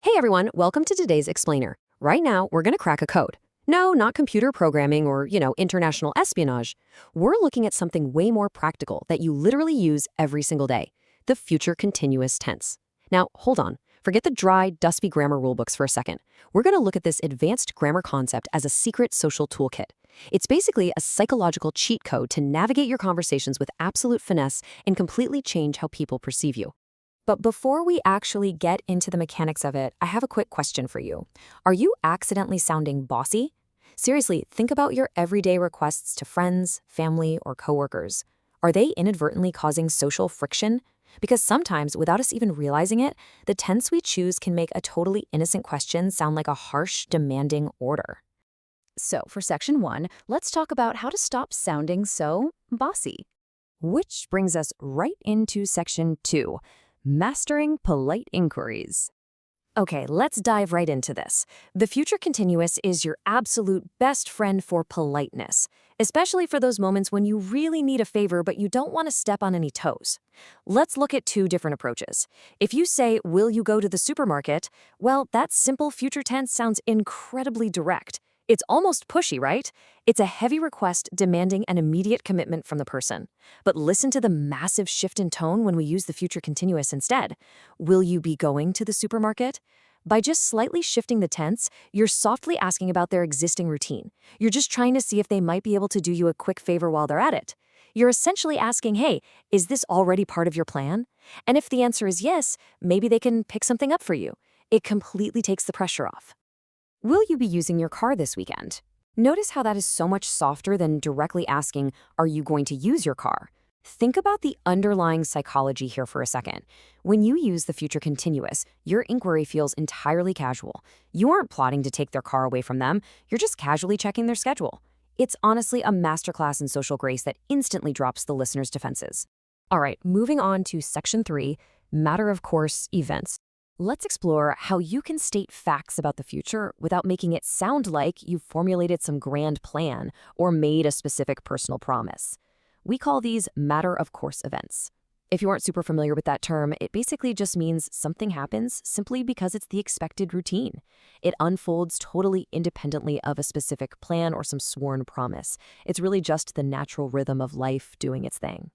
Hey everyone, welcome to today's explainer. Right now, we're going to crack a code. No, not computer programming or, international espionage. We're looking at something way more practical that you literally use every single day, the future continuous tense. Now, hold on. Forget the dry, dusty grammar rulebooks for a second. We're going to look at this advanced grammar concept as a secret social toolkit. It's basically a psychological cheat code to navigate your conversations with absolute finesse and completely change how people perceive you. But before we actually get into the mechanics of it, I have a quick question for you. Are you accidentally sounding bossy? Seriously, think about your everyday requests to friends, family, or coworkers. Are they inadvertently causing social friction? Because sometimes, without us even realizing it, the tense we choose can make a totally innocent question sound like a harsh, demanding order. So, for section 1, let's talk about how to stop sounding so bossy. Which brings us right into section 2. Mastering polite inquiries. Okay, let's dive right into this. The future continuous is your absolute best friend for politeness, especially for those moments when you really need a favor but you don't want to step on any toes. Let's look at two different approaches. If you say, "Will you go to the supermarket?" well, that simple future tense sounds incredibly direct. It's almost pushy, right? It's a heavy request demanding an immediate commitment from the person. But listen to the massive shift in tone when we use the future continuous instead. Will you be going to the supermarket? By just slightly shifting the tense, you're softly asking about their existing routine. You're just trying to see if they might be able to do you a quick favor while they're at it. You're essentially asking, hey, is this already part of your plan? And if the answer is yes, maybe they can pick something up for you. It completely takes the pressure off. Will you be using your car this weekend? Notice how that is so much softer than directly asking, are you going to use your car? Think about the underlying psychology here for a second. When you use the future continuous, your inquiry feels entirely casual. You aren't plotting to take their car away from them, you're just casually checking their schedule. It's honestly a masterclass in social grace that instantly drops the listener's defenses. All right, moving on to section 3, matter-of-course events. Let's explore how you can state facts about the future without making it sound like you've formulated some grand plan or made a specific personal promise. We call these matter-of-course events. If you aren't super familiar with that term, it basically just means something happens simply because it's the expected routine. It unfolds totally independently of a specific plan or some sworn promise. It's really just the natural rhythm of life doing its thing.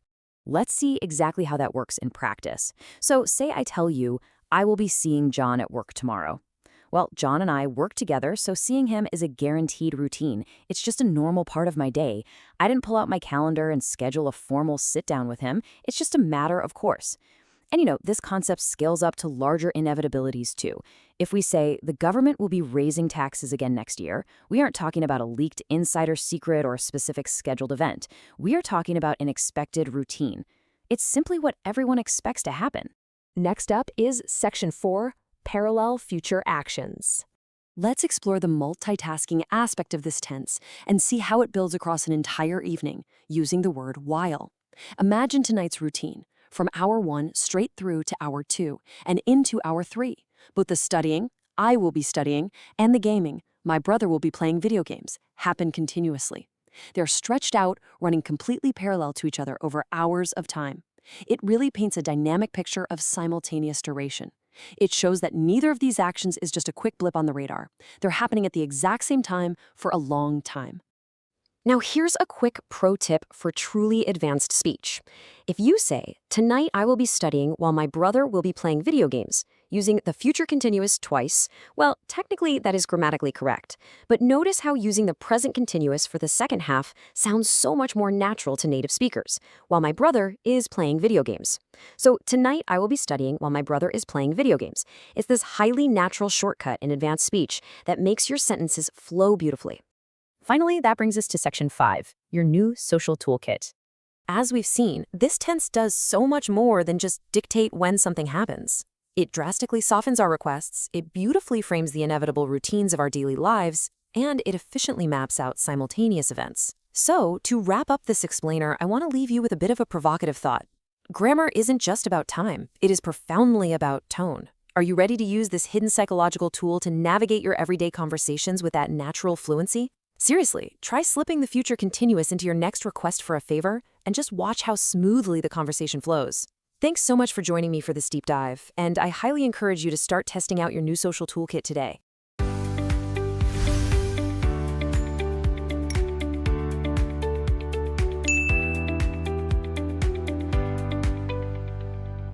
Let's see exactly how that works in practice. So say I tell you, I will be seeing John at work tomorrow. Well, John and I work together, so seeing him is a guaranteed routine. It's just a normal part of my day. I didn't pull out my calendar and schedule a formal sit-down with him. It's just a matter of course. And this concept scales up to larger inevitabilities too. If we say the government will be raising taxes again next year, we aren't talking about a leaked insider secret or a specific scheduled event. We are talking about an expected routine. It's simply what everyone expects to happen. Next up is section 4, parallel future actions. Let's explore the multitasking aspect of this tense and see how it builds across an entire evening using the word while. Imagine tonight's routine, from hour 1 straight through to hour 2 and into hour 3. Both the studying, I will be studying, and the gaming, my brother will be playing video games, happen continuously. They're stretched out, running completely parallel to each other over hours of time. It really paints a dynamic picture of simultaneous duration. It shows that neither of these actions is just a quick blip on the radar. They're happening at the exact same time for a long time. Now here's a quick pro tip for truly advanced speech. If you say, tonight I will be studying while my brother will be playing video games, using the future continuous twice, well, technically that is grammatically correct. But notice how using the present continuous for the second half sounds so much more natural to native speakers, while my brother is playing video games. So tonight I will be studying while my brother is playing video games. It's this highly natural shortcut in advanced speech that makes your sentences flow beautifully. Finally, that brings us to section 5, your new social toolkit. As we've seen, this tense does so much more than just dictate when something happens. It drastically softens our requests, it beautifully frames the inevitable routines of our daily lives, and it efficiently maps out simultaneous events. So, to wrap up this explainer, I want to leave you with a bit of a provocative thought. Grammar isn't just about time, it is profoundly about tone. Are you ready to use this hidden psychological tool to navigate your everyday conversations with that natural fluency? Seriously, try slipping the future continuous into your next request for a favor and just watch how smoothly the conversation flows. Thanks so much for joining me for this deep dive, and I highly encourage you to start testing out your new social toolkit today.